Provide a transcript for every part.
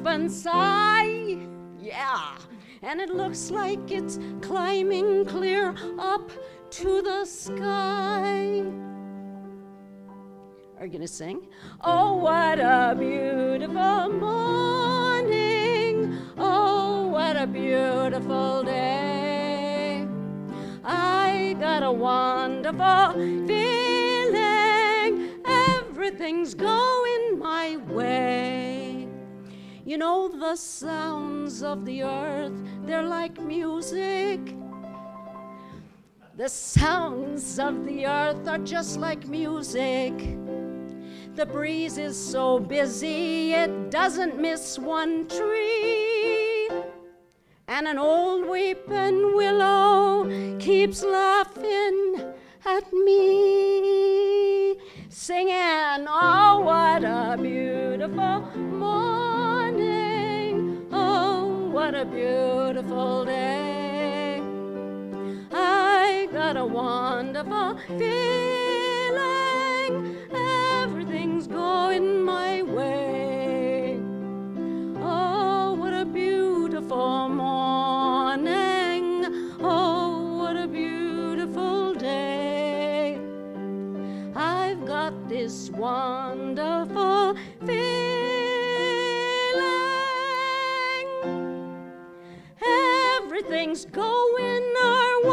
and sigh. Yeah, and it looks like it's climbing clear up to the sky. Are you gonna sing? Oh, what a beautiful morning. Oh, what a beautiful day. I got a wonderful feeling. Everything's going my way. You know, the sounds of the earth, they're like music. The sounds of the earth are just like music. The breeze is so busy, it doesn't miss one tree. And an old weeping willow keeps laughing at me, singing, oh, what a beautiful morning. Oh, what a beautiful day. I got a wonderful feeling. Everything's going my way. Oh, what a beautiful morning. Oh, what a beautiful day. I've got this wonderful feeling. Everything's going our way.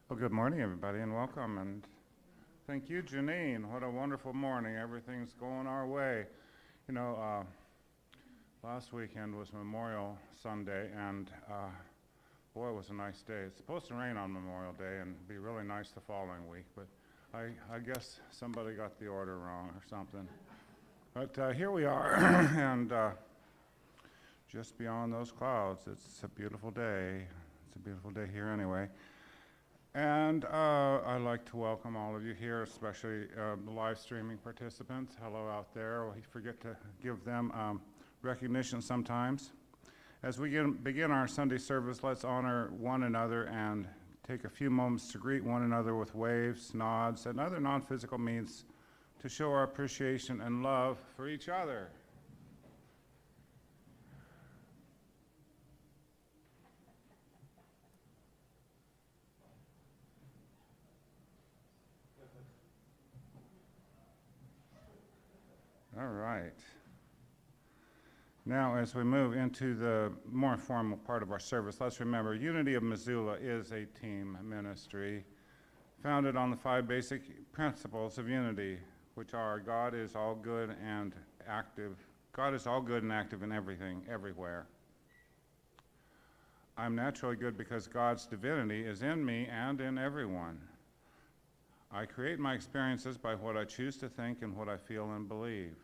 Well, good morning, everybody, and welcome. And thank you, Jeannine. What a wonderful morning. Everything's going our way. You know, last weekend was Memorial Sunday, and boy, it was a nice day. It's supposed to rain on Memorial Day and be really nice the following week, but I guess somebody got the order wrong or something. But here we are, and just beyond those clouds, it's a beautiful day. It's a beautiful day here anyway. And I'd like to welcome all of you here, especially the live streaming participants. Hello out there. We forget to give them recognition sometimes. As we begin our Sunday service, let's honor one another and take a few moments to greet one another with waves, nods, and other non-physical means to show our appreciation and love for each other. All right. Now, as we move into the more formal part of our service, let's remember Unity of Missoula is a team ministry founded on the 5 basic principles of unity, which are God is all good and active. God is all good and active in everything, everywhere. I'm naturally good because God's divinity is in me and in everyone. I create my experiences by what I choose to think and what I feel and believe.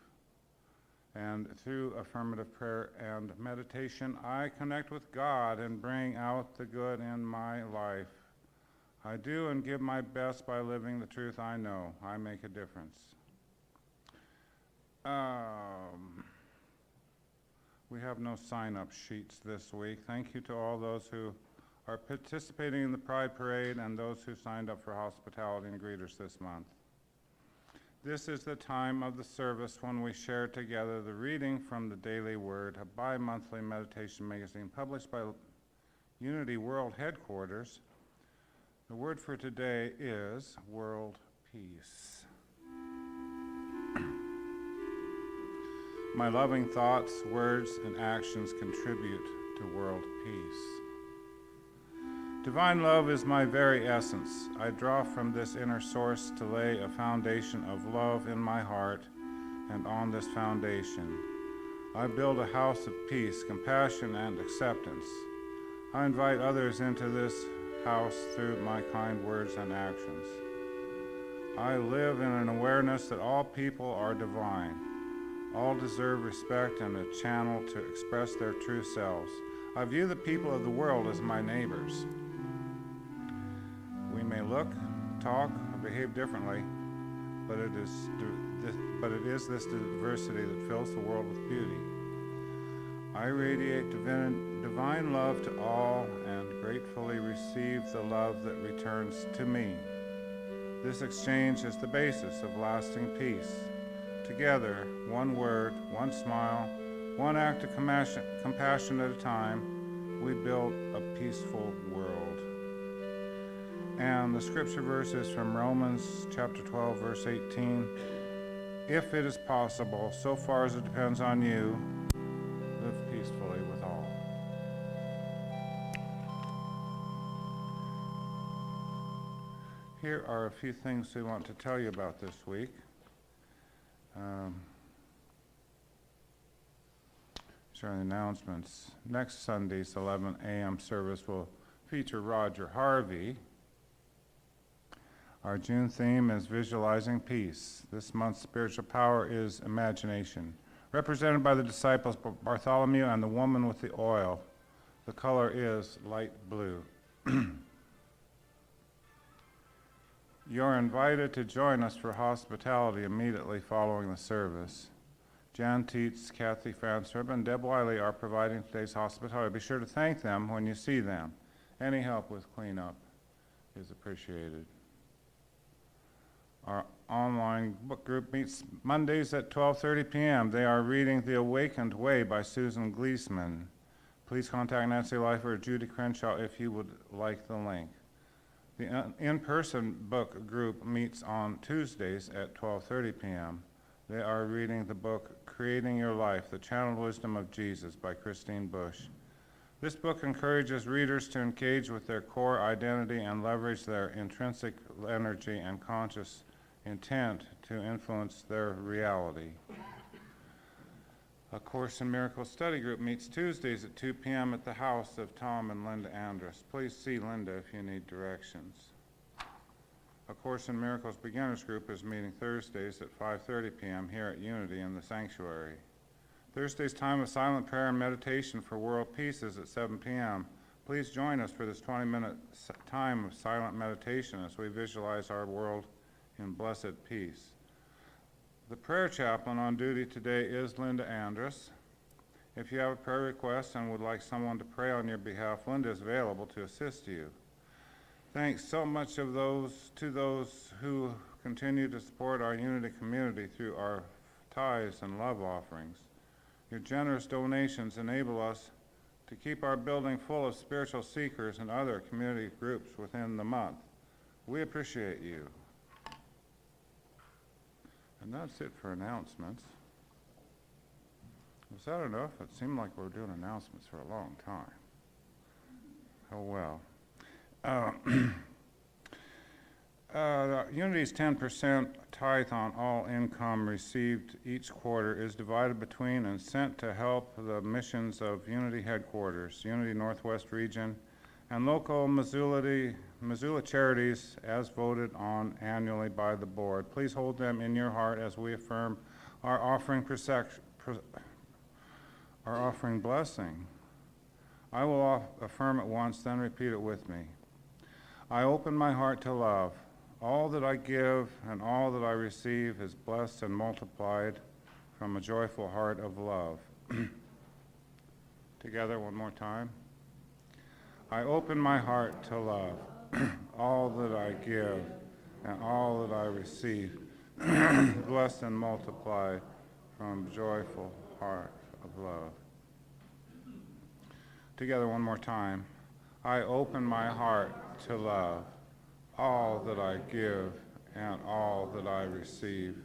And through affirmative prayer and meditation, I connect with God and bring out the good in my life. I do and give my best by living the truth I know. I make a difference. We have no sign-up sheets this week. Thank you to all those who are participating in the Pride Parade and those who signed up for hospitality and greeters this month. This is the time of the service when we share together the reading from the Daily Word, a bi-monthly meditation magazine published by Unity World Headquarters. The word for today is world peace. My loving thoughts, words, and actions contribute to world peace. Divine love is my very essence. I draw from this inner source to lay a foundation of love in my heart, and on this foundation, I build a house of peace, compassion, and acceptance. I invite others into this house through my kind words and actions. I live in an awareness that all people are divine. All deserve respect and a channel to express their true selves. I view the people of the world as my neighbors. We may look, talk, or behave differently, but it is but it is this diversity that fills the world with beauty. I radiate divine love to all and gratefully receive the love that returns to me. This exchange is the basis of lasting peace. Together, one word, one smile, one act of compassion at a time, we build a peaceful world. And the scripture verse is from Romans chapter 12, verse 18. If it is possible, so far as it depends on you, live peacefully with all. Here are a few things we want to tell you about this week. These are the announcements. Next Sunday's 11 a.m. service will feature Roger Harvey. Our June theme is Visualizing Peace. This month's spiritual power is imagination, represented by the disciples Bartholomew and the woman with the oil. The color is light blue. You're invited to join us for hospitality immediately following the service. Jan Tietz, Kathy Franzerb, and Deb Wiley are providing today's hospitality. Be sure to thank them when you see them. Any help with cleanup is appreciated. Our online book group meets Mondays at 12:30 p.m. They are reading The Awakened Way by Susan Gleesman. Please contact Nancy Leifer or Judy Crenshaw if you would like the link. The in-person book group meets on Tuesdays at 12:30 p.m. They are reading the book Creating Your Life, The Channeled Wisdom of Jesus by Christine Bush. This book encourages readers to engage with their core identity and leverage their intrinsic energy and conscious intent to influence their reality. A Course in Miracles study group meets Tuesdays at 2 p.m. at the house of Tom and Linda Andrus. Please see Linda if you need directions. A Course in Miracles beginners group is meeting Thursdays at 5:30 p.m. here at Unity in the sanctuary. Thursday's time of silent prayer and meditation for world peace is at 7 p.m. Please join us for this 20-minute time of silent meditation as we visualize our world in blessed peace. The prayer chaplain on duty today is Linda Andrus. If you have a prayer request and would like someone to pray on your behalf, Linda is available to assist you. Thanks so much to those who continue to support our Unity community through our tithes and love offerings. Your generous donations enable us to keep our building full of spiritual seekers and other community groups within the month. We appreciate you. And that's it for announcements. Was that enough? It seemed like we were doing announcements for a long time. Oh well. Unity's 10% tithe on all income received each quarter is divided between and sent to help the missions of Unity headquarters, Unity Northwest Region, and local Missoula charities as voted on annually by the board. Please hold them in your heart as we affirm our offering blessing. I will affirm it once, then repeat it with me. I open my heart to love. All that I give and all that I receive is blessed and multiplied from a joyful heart of love. Together, one more time. I open my heart to love. All that I give and all that I receive, blessed and multiplied from a joyful heart of love. Together, one more time. I open my heart to love. All that I give and all that I receive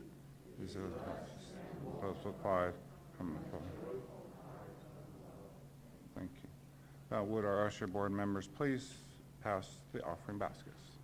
is multiplied from the Father. Thank you. Would our usher board members please pass the offering baskets?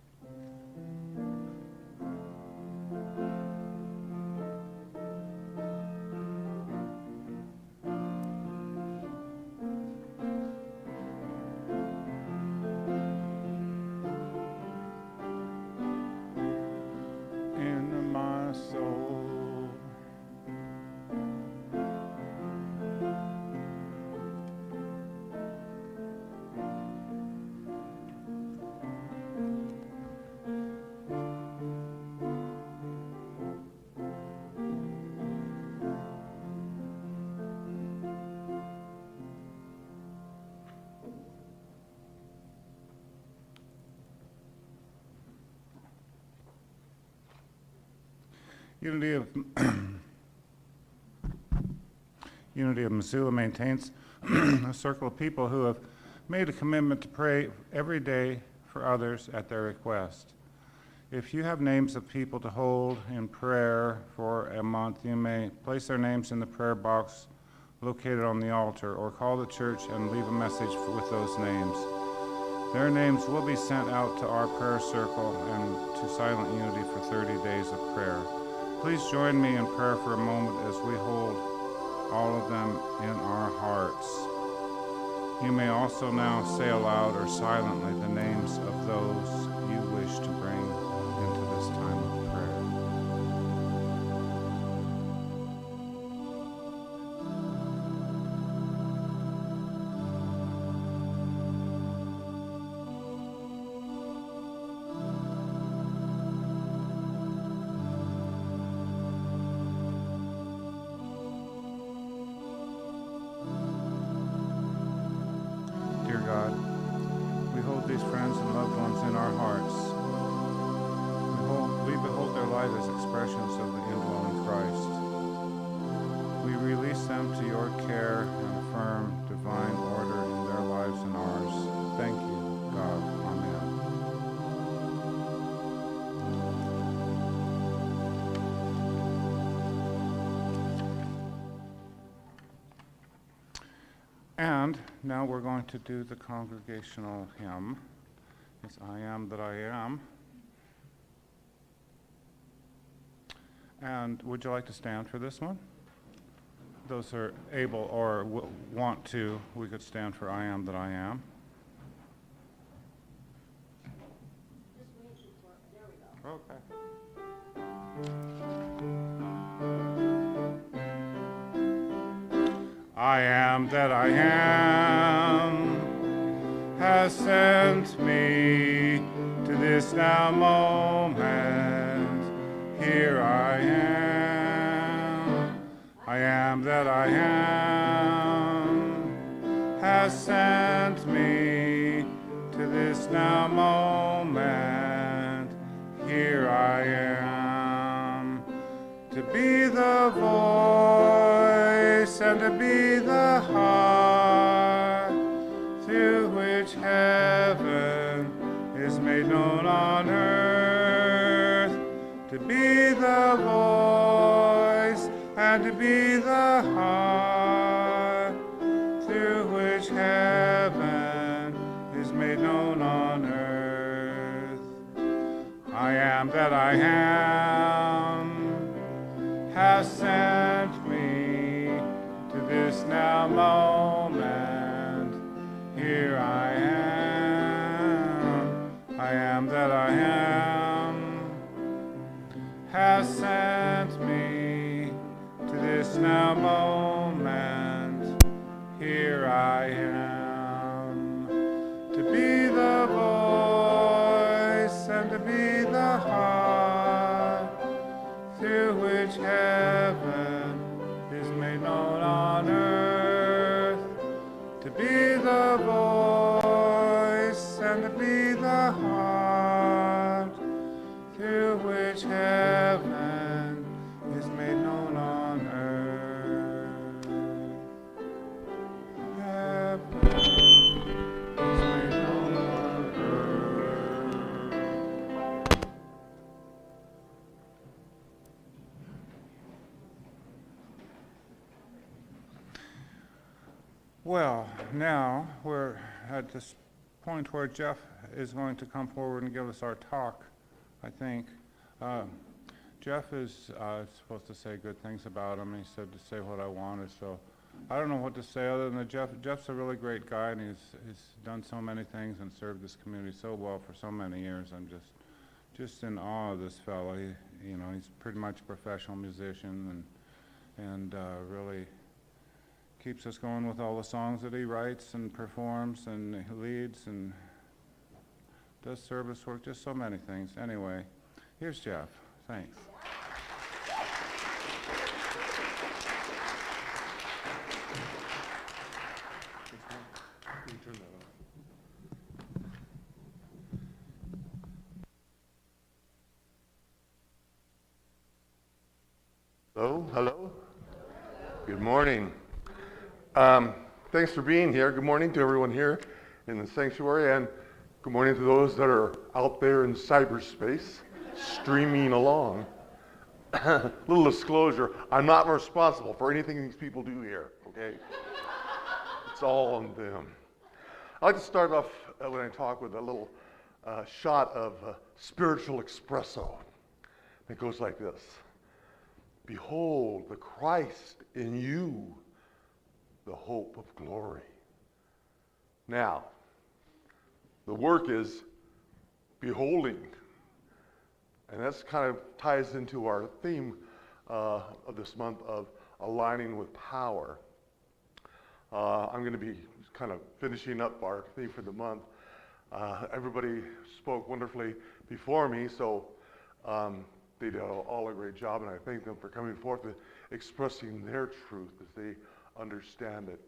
Unity of Unity of Missoula maintains a circle of people who have made a commitment to pray every day for others at their request. If you have names of people to hold in prayer for a month, you may place their names in the prayer box located on the altar, or call the church and leave a message with those names. Their names will be sent out to our prayer circle and to Silent Unity for 30 days of prayer. Please join me in prayer for a moment as we hold all of them in our hearts. You may also now say aloud or silently the names of those you wish to bring into this time of prayer. Dear God, we hold these friends and loved ones in our hearts. We behold their life as expressions of the indwelling Christ. We release them to your care and affirm divine order in their lives and ours. Thank you, God. Amen. And now we're going to do the congregational hymn. It's I Am That I Am. And would you like to stand for this one? Those who are able or want to, we could stand for I Am That I Am. Okay. I am that I am has sent me to this now moment. Here I am. I am that I am has sent me to this now moment. Here I am to be the voice and to be the heart through which heaven is made known on earth. To be the voice and to be the heart through which heaven is made known on earth. I am that I am has sent me to this now moment. Here I am that I am has sent me to this now moment. Here I am to be the voice and to be the heart through which heaven is made known on earth. To be the voice and to be the heart through which heaven is made known on earth. Heaven is made known on earth. Well, now we're at this point where Jeff is going to come forward and give us our talk, I think. Jeff is supposed to say good things about him. He said to say what I wanted, so I don't know what to say other than that Jeff's a really great guy, and he's done so many things and served this community so well for so many years. I'm just in awe of this fellow. He's pretty much a professional musician and really keeps us going with all the songs that he writes and performs and leads and does service work, just so many things. Anyway, here's Jeff. Thanks. Hello, hello. Good morning. Thanks for being here. Good morning to everyone here in the sanctuary, and good morning to those that are out there in cyberspace streaming along. Little disclosure, I'm not responsible for anything these people do here, okay? It's all on them. I like to start off when I talk with a little shot of spiritual espresso. It goes like this. Behold the Christ in you, the hope of glory. Now, the work is beholding. And that's kind of ties into our theme of this month of aligning with power. I'm going to be kind of finishing up our theme for the month. Everybody spoke wonderfully before me, so they did all a great job, and I thank them for coming forth and expressing their truth as they understand it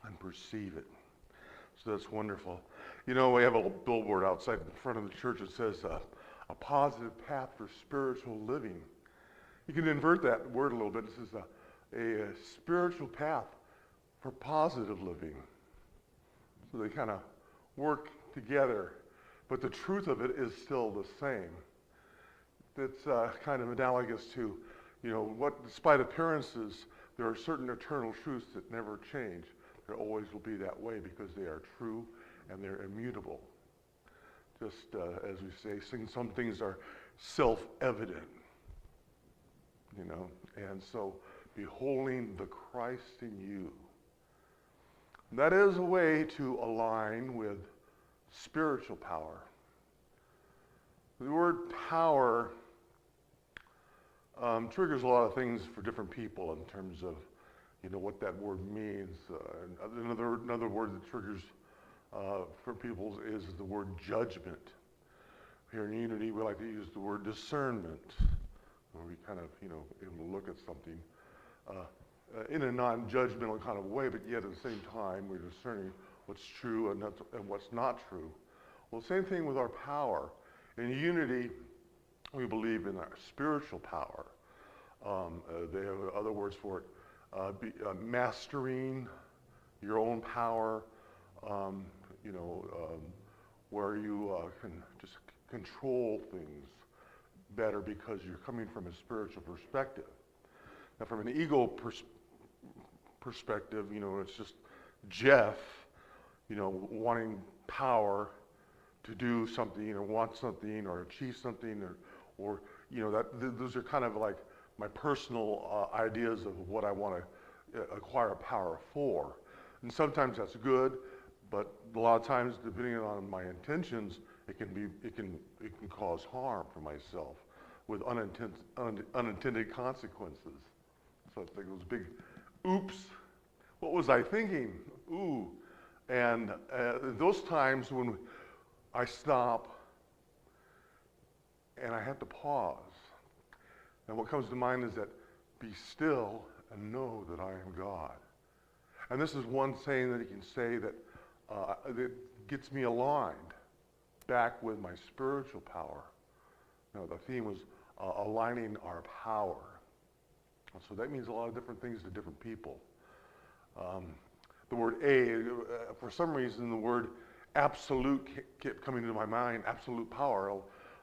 and perceive it. So that's wonderful. You know, we have a little billboard outside in front of the church that says a positive path for spiritual living. You can invert that word a little bit. This is a spiritual path for positive living. So they kind of work together, but the truth of it is still the same. That's kind of analogous to, you know, what, despite appearances, there are certain eternal truths that never change. There always will be that way because they are true and they're immutable. Just as we say, some things are self-evident, you know, and so beholding the Christ in you. That is a way to align with spiritual power. The word power triggers a lot of things for different people in terms of, you know, what that word means. Another word that triggers for people is the word judgment. Here in Unity, we like to use the word discernment, where we kind of, you know, able to look at something in a non-judgmental kind of way, but yet at the same time, we're discerning what's true and what's not true. Well, same thing with our power. In Unity, we believe in our spiritual power. They have other words for it. Mastering your own power, you know, where you can just control things better because you're coming from a spiritual perspective. Now, from an ego perspective, you know, it's just Jeff, you know, wanting power to do something or want something or achieve something or you know, those are kind of like my personal ideas of what I want to acquire power for. And sometimes that's good, but a lot of times, depending on my intentions, it can cause harm for myself with unintended consequences. So it's like those big, oops, what was I thinking? Ooh. And those times when I stop and I have to pause. And what comes to mind is that be still and know that I am God. And this is one saying that you can say that gets me aligned back with my spiritual power. You know, the theme was aligning our power. So that means a lot of different things to different people. The word for some reason, the word absolute kept coming to my mind, absolute power.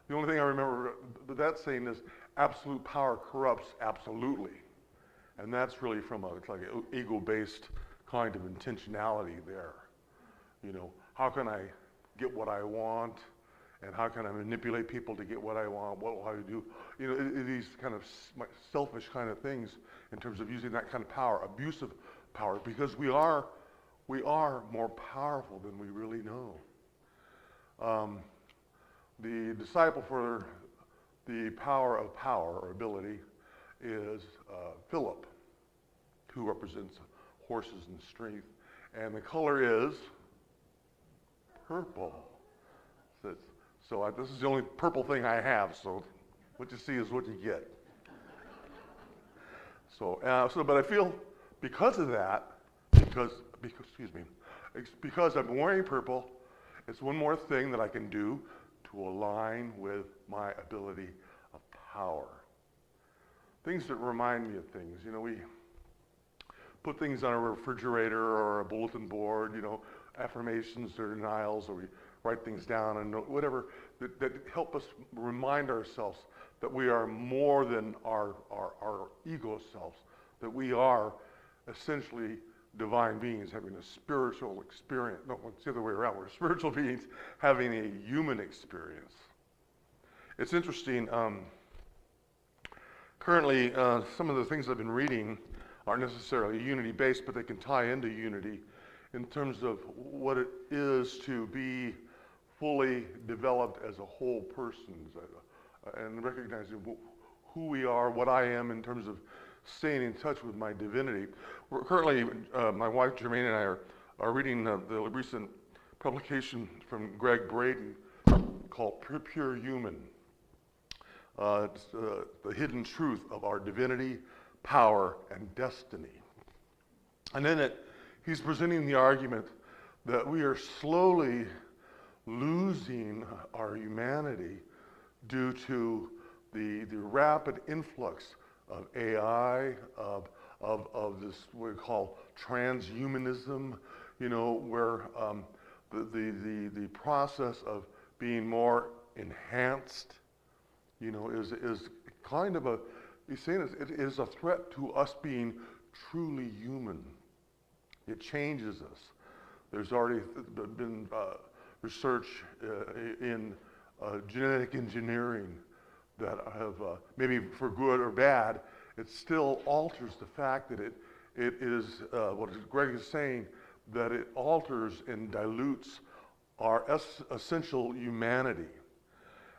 The only thing I remember that saying is absolute power corrupts absolutely. And that's really from it's like an ego-based kind of intentionality there. You know, how can I get what I want? And how can I manipulate people to get what I want? What will I do? You know, these kind of selfish kind of things in terms of using that kind of power, abusive power, because we are more powerful than we really know. The disciple for the power of power or ability is Philip, who represents horses and strength. And the color is purple. So this is the only purple thing I have, so what you see is what you get. But I feel because of that, because I'm wearing purple, it's one more thing that I can do to align with my ability of power. things that remind me of things. You know, we put things on a refrigerator or a bulletin board, you know, affirmations or denials, or we write things down and whatever that help us remind ourselves that we are more than our ego selves, that we are essentially divine beings having a spiritual experience. No, it's the other way around. We're spiritual beings having a human experience. It's interesting. Currently, some of the things I've been reading aren't necessarily unity-based, but they can tie into unity in terms of what it is to be fully developed as a whole person, and recognizing who we are, what I am in terms of staying in touch with my divinity. We're currently, my wife Jeannine and I are reading the recent publication from Greg Braden called Pure Human. It's the hidden truth of our divinity, power, and destiny. And in it, he's presenting the argument that we are slowly losing our humanity due to the rapid influx of AI, of this what we call transhumanism, you know, where the process of being more enhanced, you know, is kind of he's saying it is a threat to us being truly human. It changes us. There's already been research in genetic engineering that have, maybe for good or bad, it still alters the fact that it is, what Greg is saying, that it alters and dilutes our essential humanity.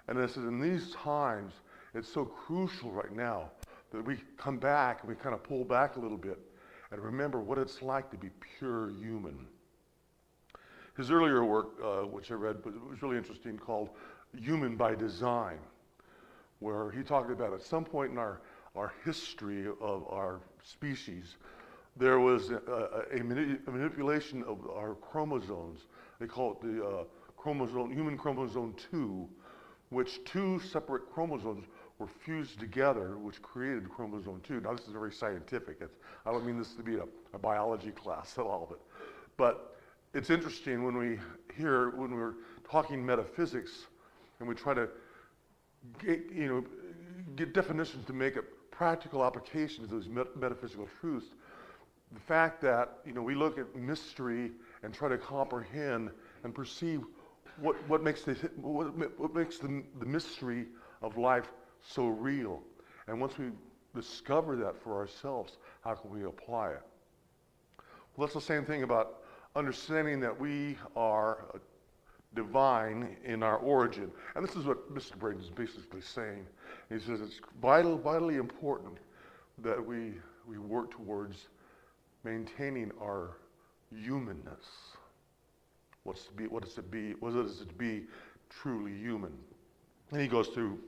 And this is in these times, it's so crucial right now that we come back and we kind of pull back a little bit and remember what it's like to be pure human. His earlier work, which I read, but it was really interesting, called Human by Design, where he talked about at some point in our history of our species, there was a manipulation of our chromosomes. They call it the human chromosome 2, which two separate chromosomes were fused together, which created chromosome 2. Now, this is very scientific. I don't mean this to be a biology class at all, but it's interesting when we're talking metaphysics and we try to get definitions to make a practical application of those metaphysical truths. The fact that we look at mystery and try to comprehend and perceive what makes the mystery of life so real, and once we discover that for ourselves, how can we apply it? Well, that's the same thing about understanding that we are divine in our origin. And this is what Mr. Braden is basically saying. He says it's vitally important that we work towards maintaining our humanness. What does it to be truly human? And he goes through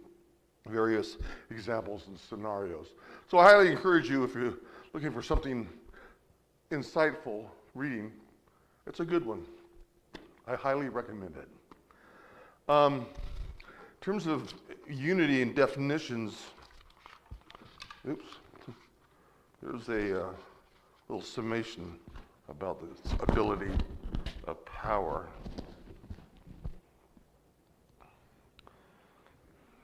various examples and scenarios. So I highly encourage you, if you're looking for something insightful reading, it's a good one. I highly recommend it. In terms of unity and definitions, there's a little summation about this ability of power.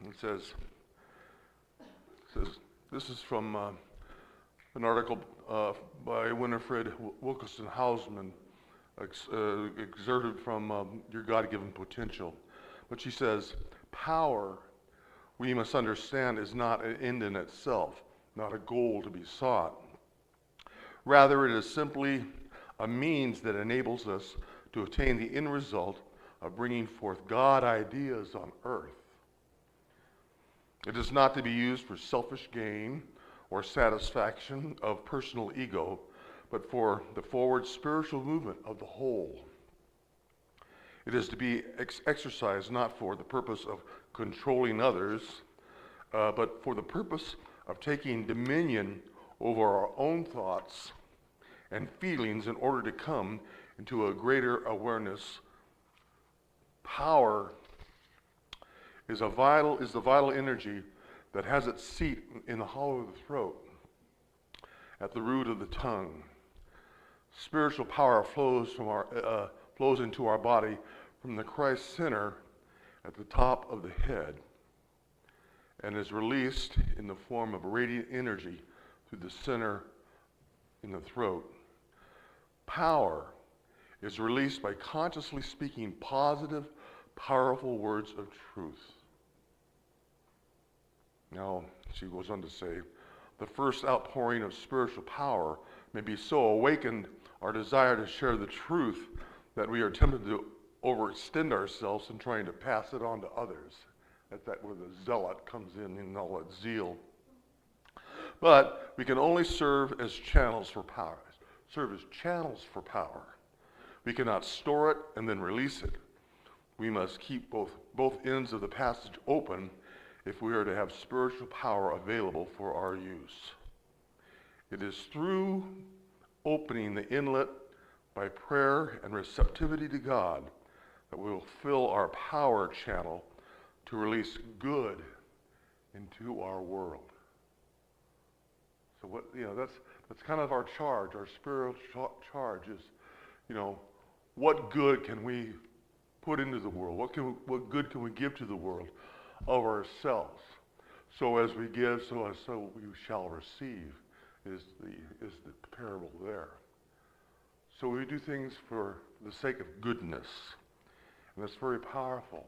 It says, this is from an article by Winifred Wilkerson Hausman, exerted from Your God-Given Potential. But she says, power, we must understand, is not an end in itself, not a goal to be sought. Rather, it is simply a means that enables us to attain the end result of bringing forth God ideas on earth. It is not to be used for selfish gain or satisfaction of personal ego, but for the forward spiritual movement of the whole. It is to be exercised not for the purpose of controlling others, but for the purpose of taking dominion over our own thoughts and feelings in order to come into a greater awareness. Power is the vital energy that has its seat in the hollow of the throat, at the root of the tongue. Spiritual power flows into our body from the Christ center at the top of the head and is released in the form of radiant energy through the center in the throat. Power is released by consciously speaking positive, powerful words of truth. Now, she goes on to say, the first outpouring of spiritual power may be so awakened our desire to share the truth that we are tempted to overextend ourselves in trying to pass it on to others. That's where the zealot comes in all that zeal. But we can only serve as channels for power. We cannot store it and then release it. We must keep both ends of the passage open if we are to have spiritual power available for our use. It is through opening the inlet by prayer and receptivity to God that we will fill our power channel to release good into our world. So that's kind of our charge. Our spiritual charge is, what good can we put into the world? What good can we give to the world of ourselves? So as we give, so we shall receive is the parable there. So we do things for the sake of goodness, and that's very powerful.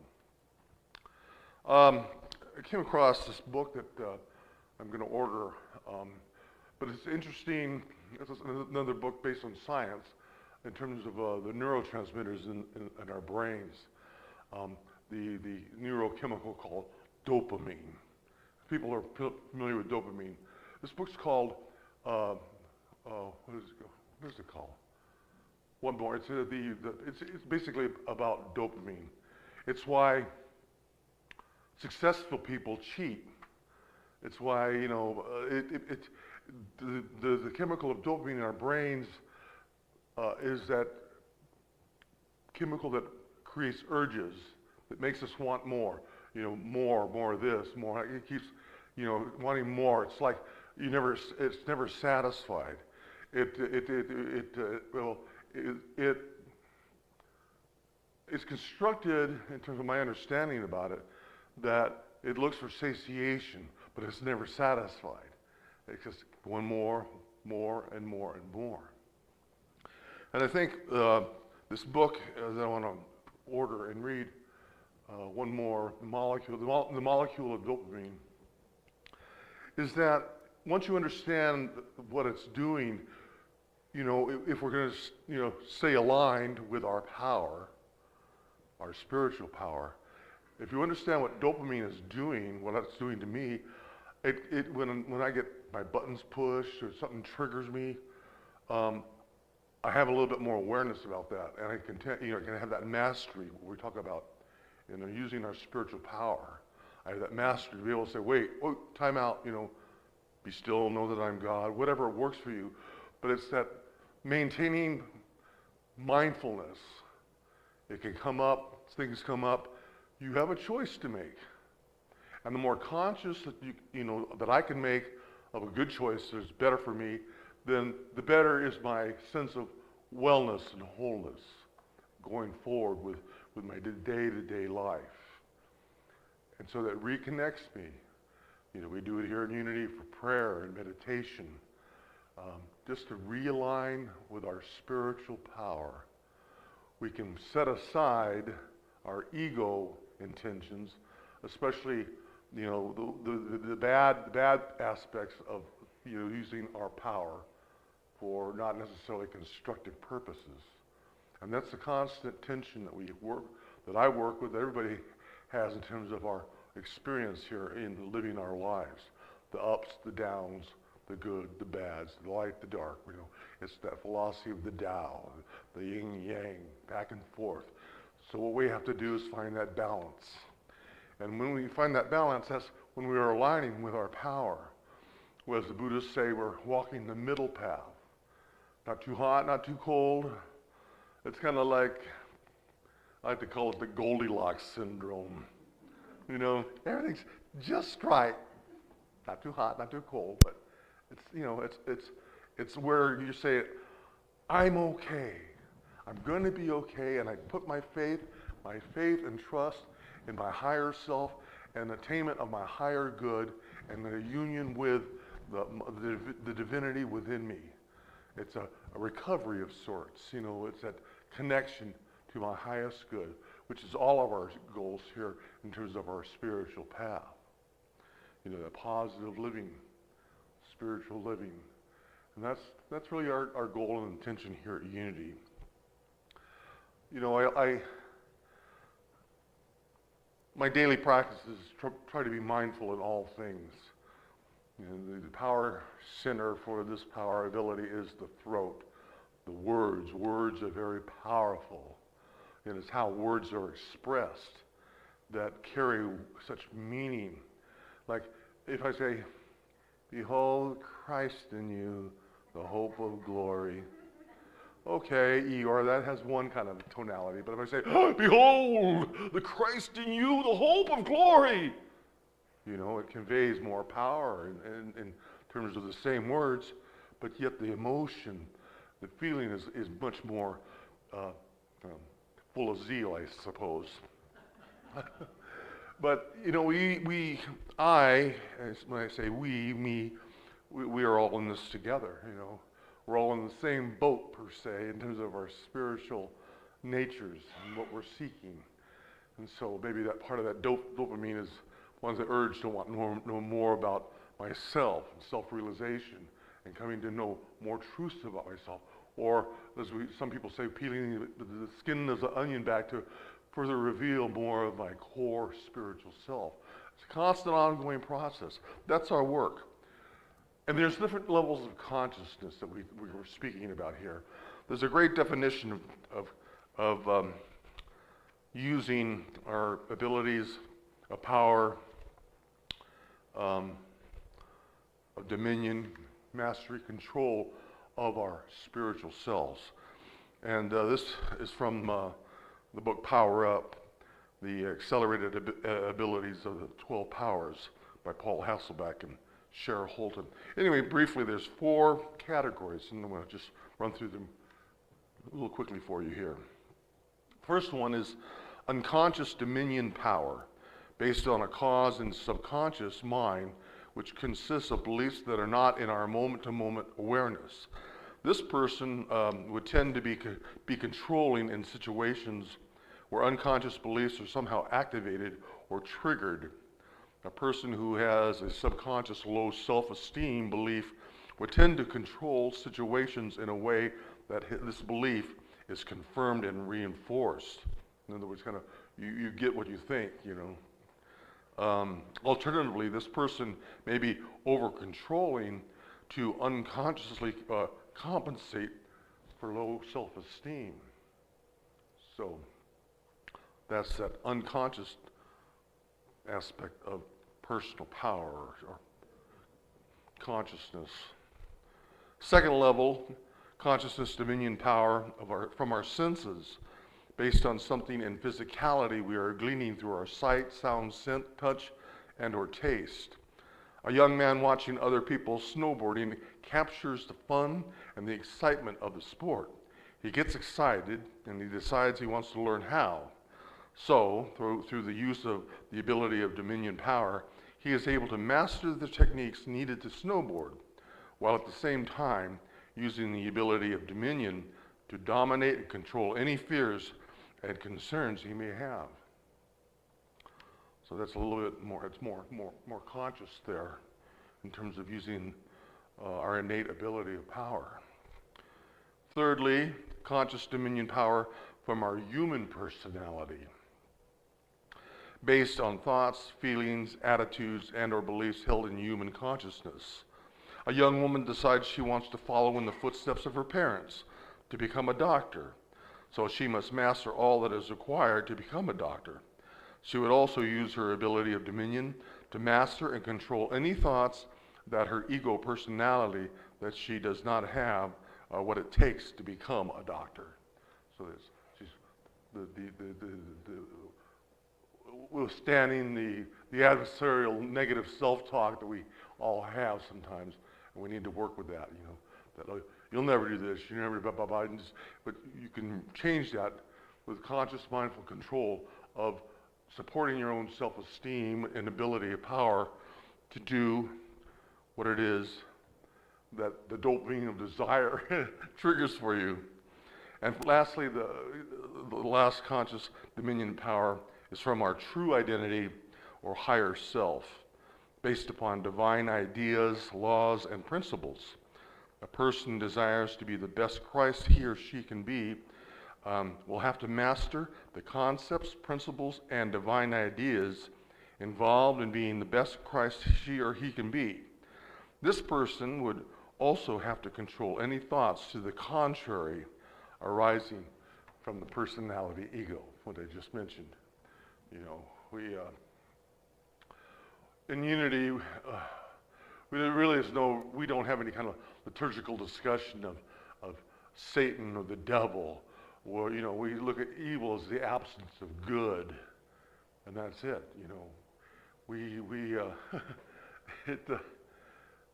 I came across this book that I'm going to order, but it's interesting. It's another book based on science in terms of the neurotransmitters in our brains, the neurochemical called dopamine. People are familiar with dopamine. This book's called, what is it called? One more. It's basically about dopamine. It's why successful people cheat. It's why the chemical of dopamine in our brains is that chemical that creates urges, that makes us want more. More of this, more. It keeps, wanting more. It's like it's never satisfied. It's constructed in terms of my understanding about it that it looks for satiation, but it's never satisfied. It's just one more, and more, and more. And I think this book that I want to order and read, one more, the molecule of dopamine, is that once you understand what it's doing, if we're going to, stay aligned with our power, our spiritual power, if you understand what dopamine is doing, what it's doing to me, when I get my buttons pushed or something triggers me, I have a little bit more awareness about that, and I can have that mastery. What we talk about, using our spiritual power. I have that mastery to be able to say, wait, time out. Be still, know that I'm God. Whatever works for you, but it's that maintaining mindfulness. It can come up, things come up. You have a choice to make. And the more conscious that that I can make of a good choice that's better for me, then the better is my sense of wellness and wholeness going forward with my day-to-day life. And so that reconnects me. We do it here in Unity for prayer and meditation, just to realign with our spiritual power. We can set aside our ego intentions, especially the bad aspects of using our power for not necessarily constructive purposes. And that's the constant tension that I work with, that everybody has in terms of our experience here in living our lives. The ups, the downs, the good, the bads, the light, the dark. It's that philosophy of the Tao, the yin yang, back and forth. So what we have to do is find that balance. And when we find that balance, that's when we are aligning with our power. Well, as the Buddhists say, we're walking the middle path. Not too hot, not too cold. It's kind of like, I like to call it the Goldilocks syndrome. Everything's just right. not too hot, not too cold, but it's where you say, I'm okay. I'm going to be okay, and I put my faith and trust in my higher self and attainment of my higher good and the union with the divinity within me. It's a recovery of sorts. It's that connection to my highest good, which is all of our goals here in terms of our spiritual path. That positive living, spiritual living. And that's really our goal and intention here at Unity. My daily practice is try to be mindful in all things. The power center for this power ability is the throat, the words. Words are very powerful. And it's how words are expressed that carry such meaning. Like if I say, behold Christ in you, the hope of glory. Okay, Eeyore, that has one kind of tonality. But if I say, behold the Christ in you, the hope of glory, it conveys more power in terms of the same words, but yet the emotion, the feeling is much more full of zeal, I suppose. But, when I say we are all in this together, We're all in the same boat, per se, in terms of our spiritual natures and what we're seeking. And so maybe that part of that dopamine is one's the urge to want to know more about myself and self-realization and coming to know more truths about myself. Or, as some people say, peeling the skin of the onion back to further reveal more of my core spiritual self. It's a constant, ongoing process. That's our work. And there's different levels of consciousness that we were speaking about here. There's a great definition of using our abilities of power, of dominion, mastery, control of our spiritual selves. And this is from the book Power Up, the Accelerated Abilities of the 12 Powers by Paul Hasselbeck and Cheryl Holton. Anyway, briefly, there's 4 categories, and I'm going to just run through them a little quickly for you here. First one is unconscious dominion power, based on a cause and subconscious mind, which consists of beliefs that are not in our moment-to-moment awareness. This person would tend to be controlling in situations where unconscious beliefs are somehow activated or triggered. A person who has a subconscious low self-esteem belief would tend to control situations in a way that this belief is confirmed and reinforced. In other words, kind of you get what you think, Alternatively, this person may be over-controlling to unconsciously compensate for low self-esteem. So that's that unconscious aspect of personal power or consciousness. Second level, consciousness, dominion, power from our senses, based on something in physicality we are gleaning through our sight, sound, scent, touch, and or taste. A young man watching other people snowboarding captures the fun and the excitement of the sport. He gets excited and he decides he wants to learn how. So, through the use of the ability of dominion power, he is able to master the techniques needed to snowboard, while at the same time using the ability of dominion to dominate and control any fears and concerns he may have. So that's a little bit more, it's more conscious there in terms of using our innate ability of power. Thirdly, conscious dominion power from our human personality, based on thoughts, feelings, attitudes, and or beliefs held in human consciousness. A young woman decides she wants to follow in the footsteps of her parents to become a doctor, so she must master all that is required to become a doctor. She would also use her ability of dominion to master and control any thoughts that her ego personality that she does not have what it takes to become a doctor. So she's withstanding the adversarial negative self-talk that we all have sometimes, and we need to work with that. That you'll never do this, you never blah blah blah. But you can change that with conscious, mindful control of supporting your own self-esteem and ability and power to do what it is that the dopamine of desire triggers for you. And lastly, the last conscious dominion power is from our true identity or higher self, based upon divine ideas, laws, and principles. A person desires to be the best Christ he or she can be will have to master the concepts, principles, and divine ideas involved in being the best Christ she or he can be. This person would also have to control any thoughts to the contrary arising from the personality ego, what I just mentioned. We in unity, we don't have any kind of liturgical discussion of Satan or the devil, or we look at evil as the absence of good, and that's it.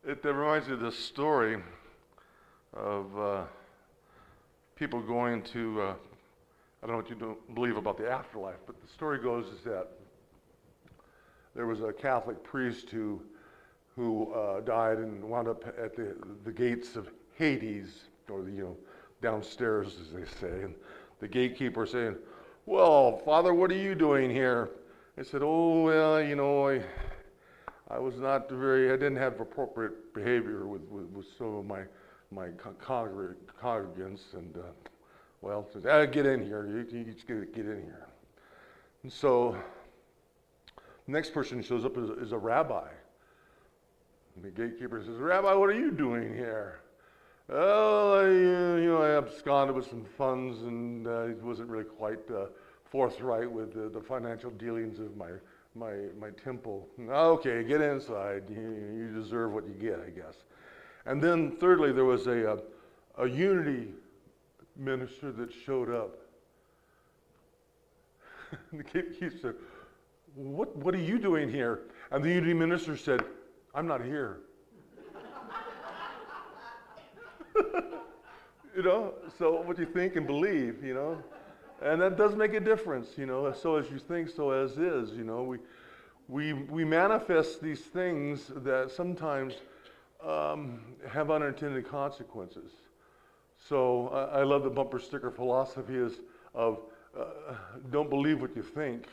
It reminds me of this story of people going to, I don't know what you don't believe about the afterlife, but the story goes is that there was a Catholic priest who died and wound up at the gates of Hades, or downstairs, as they say, and the gatekeeper saying, "Well, Father, what are you doing here?" He said, "Oh, well, I was not I didn't have appropriate behavior with some of my congregants, and well, says, get in here. You just get in here." And so the next person who shows up is a rabbi. And the gatekeeper says, "Rabbi, what are you doing here?" "Oh, I absconded with some funds, and he wasn't really quite forthright with the financial dealings of my temple." "Okay, get inside. You deserve what you get, I guess." And then thirdly, there was a unity minister that showed up. And the gatekeeper said, What are you doing here?" And the unity minister said, "I'm not here." So what you think and believe, and that does make a difference, so as you think, so as is, we manifest these things that sometimes have unintended consequences. So I love the bumper sticker philosophy of don't believe what you think,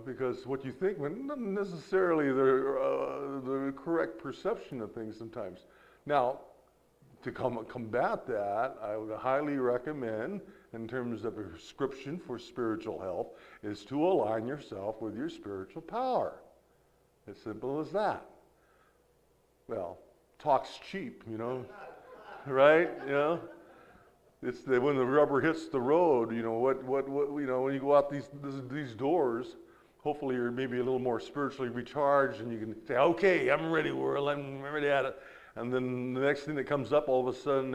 because what you think not necessarily the correct perception of things sometimes. Now, to combat that, I would highly recommend, in terms of a prescription for spiritual health, is to align yourself with your spiritual power. As simple as that. Well, talk's cheap, right? It's when the rubber hits the road. When you go out these doors, hopefully you're maybe a little more spiritually recharged, and you can say, "Okay, I'm ready, world. I'm ready at it." And then the next thing that comes up, all of a sudden,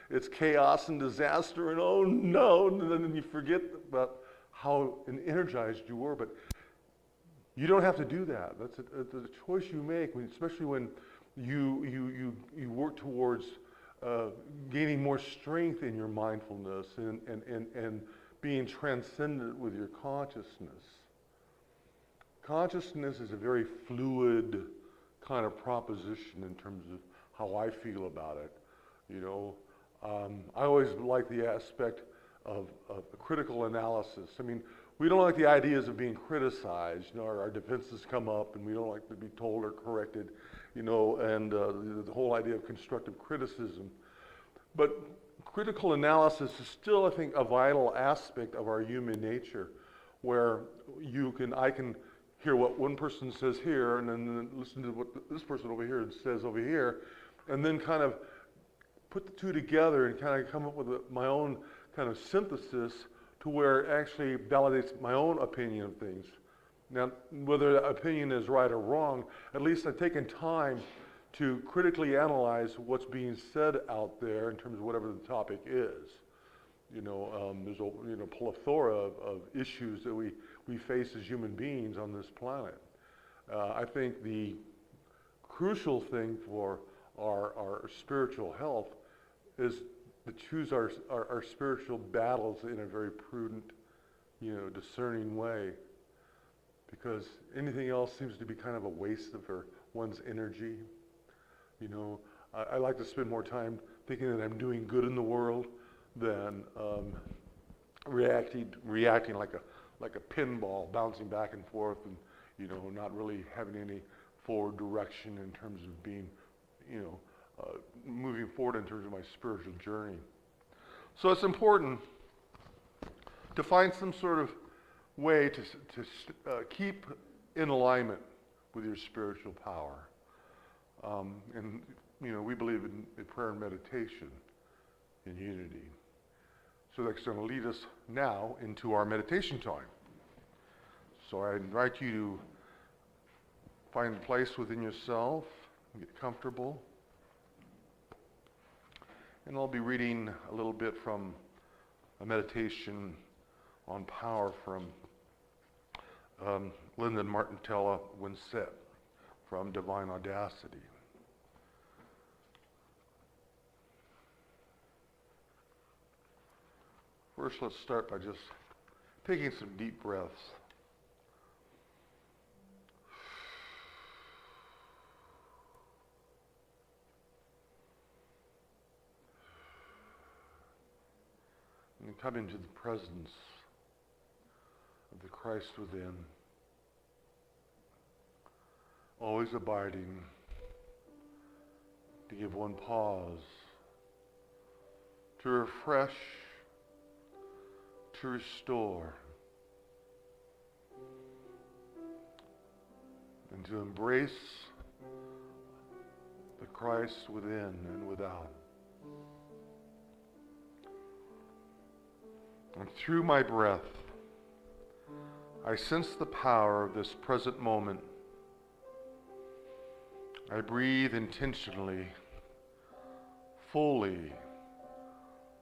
it's chaos and disaster, and oh no, and then you forget about how energized you were. But you don't have to do that. That's a choice you make, especially when you work towards gaining more strength in your mindfulness and being transcendent with your consciousness. Consciousness is a very fluid kind of proposition in terms of how I feel about it. I always like the aspect of critical analysis. I mean, we don't like the ideas of being criticized. Our defenses come up, and we don't like to be told or corrected. And the whole idea of constructive criticism. But critical analysis is still, I think, a vital aspect of our human nature, where I can hear what one person says here, and then listen to what this person over here says over here, and then kind of put the two together and kind of come up with my own kind of synthesis to where it actually validates my own opinion of things. Now, whether that opinion is right or wrong, at least I've taken time to critically analyze what's being said out there in terms of whatever the topic is. There's a plethora of issues that we face as human beings on this planet. I think the crucial thing for our spiritual health is to choose our spiritual battles in a very prudent, discerning way. Because anything else seems to be kind of a waste of one's energy. I like to spend more time thinking that I'm doing good in the world than reacting like a pinball, bouncing back and forth, and not really having any forward direction in terms of being, moving forward in terms of my spiritual journey. So it's important to find some sort of way to keep in alignment with your spiritual power. And we believe in prayer and meditation in unity. So that's going to lead us now into our meditation time. So I invite you to find a place within yourself, get comfortable. And I'll be reading a little bit from a meditation on power from Lyndon Martintella Winsett from Divine Audacity. First, let's start by just taking some deep breaths. And come into the presence of the Christ within, always abiding, to give one pause, to refresh, to restore, and to embrace the Christ within and without. And through my breath, I sense the power of this present moment. I breathe intentionally, fully,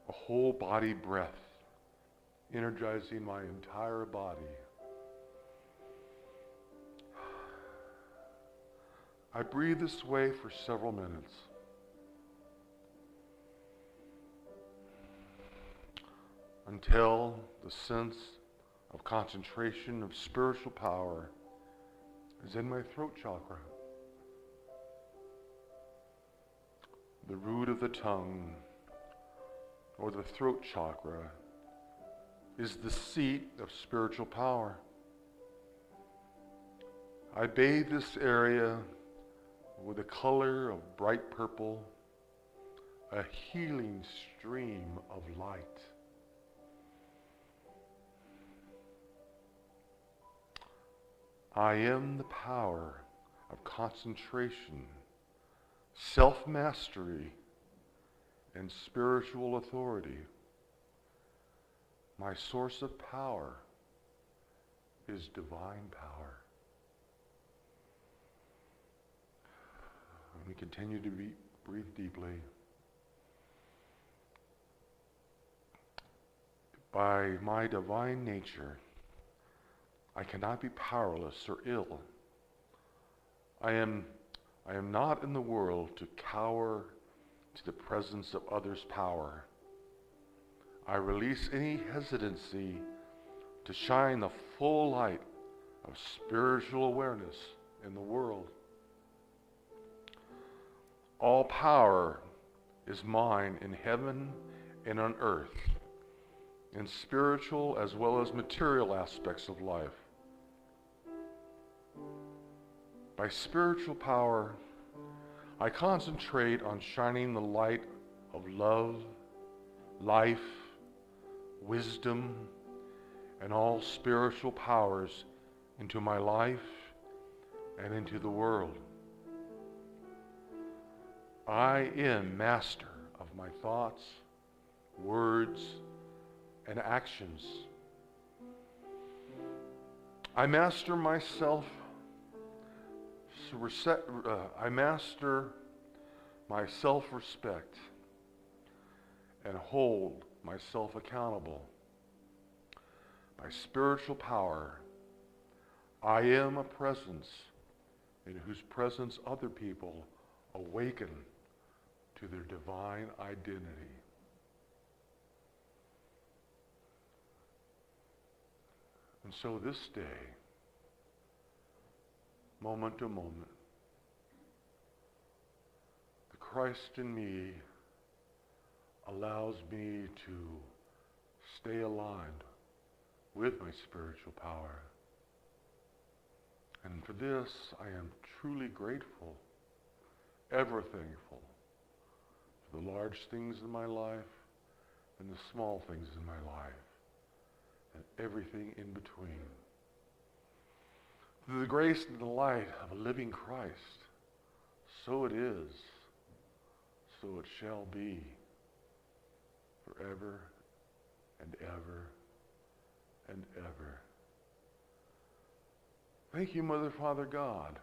a whole body breath, energizing my entire body. I breathe this way for several minutes. Until the sense of concentration of spiritual power is in my throat chakra. The root of the tongue, or the throat chakra, is the seat of spiritual power. I bathe this area with a color of bright purple, a healing stream of light. I am the power of concentration, self-mastery, and spiritual authority. My source of power is divine power. And we continue to breathe deeply. By my divine nature, I cannot be powerless or ill. I am not in the world to cower to the presence of others' power. I release any hesitancy to shine the full light of spiritual awareness in the world. All power is mine in heaven and on earth, in spiritual as well as material aspects of life. By spiritual power, I concentrate on shining the light of love, life, wisdom, and all spiritual powers into my life and into the world. I am master of my thoughts, words, and actions. I master myself. I master my self-respect and hold myself accountable. By spiritual power, I am a presence in whose presence other people awaken to their divine identity. And so this day, moment to moment, the Christ in me allows me to stay aligned with my spiritual power. And for this, I am truly grateful, ever thankful for the large things in my life and the small things in my life, and everything in between. Through the grace and the light of a living Christ, so it is, so it shall be, forever and ever and ever. Thank you, Mother, Father, God,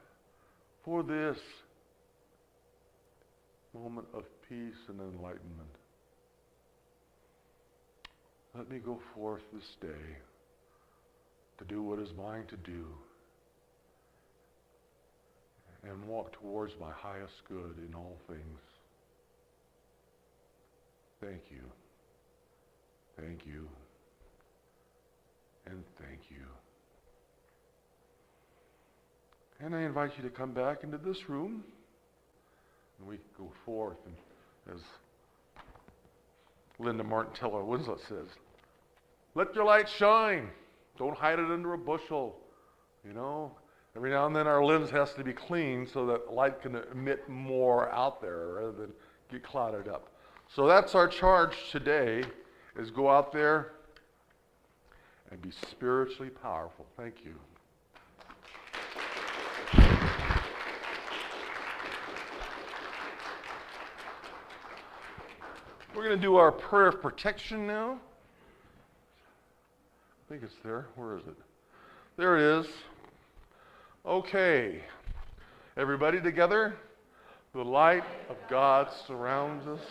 for this moment of peace and enlightenment. Let me go forth this day to do what is mine to do and walk towards my highest good in all things. Thank you. Thank you. And thank you. And I invite you to come back into this room, and we go forth, and as Linda Martintella Winslet says, let your light shine. Don't hide it under a bushel. You know, every now and then our lens has to be clean so that light can emit more out there rather than get clouded up. So that's our charge today, is go out there and be spiritually powerful. Thank you. We're going to do our prayer of protection now. I think it's there. Where is it? There it is. Okay. Everybody together. The light of God surrounds us.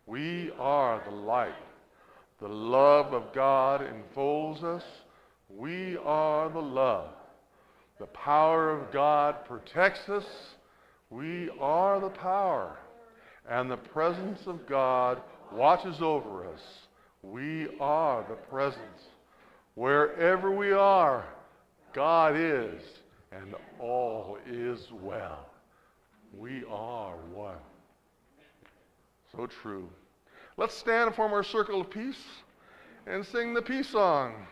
We are the light. The love of God enfolds us. We are the love. The power of God protects us. We are the power. And the presence of God watches over us. We are the presence. Wherever we are, God is, and all is well. We are one. So true. Let's stand and form our circle of peace and sing the peace song.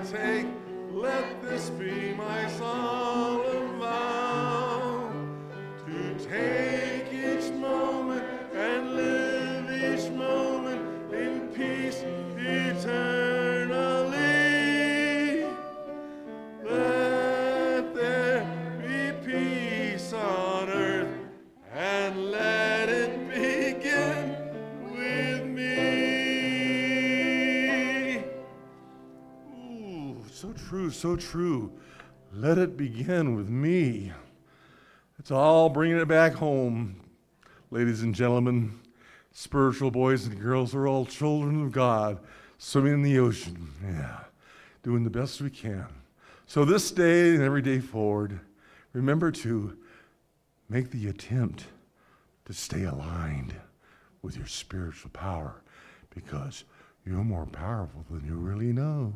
Take, let this be my solemn vow, to take each moment and live each moment in peace eternally. Let there be peace on earth, and let it begin with me. So true, so true. Let it begin with me. It's all bringing it back home. Ladies and gentlemen, spiritual boys and girls are all children of God, swimming in the ocean. Yeah, doing the best we can. So this day and every day forward, remember to make the attempt to stay aligned with your spiritual power, because you're more powerful than you really know.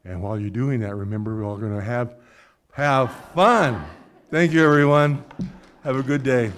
And while you're doing that, remember, we're all going to have fun. Thank you, everyone. Have a good day.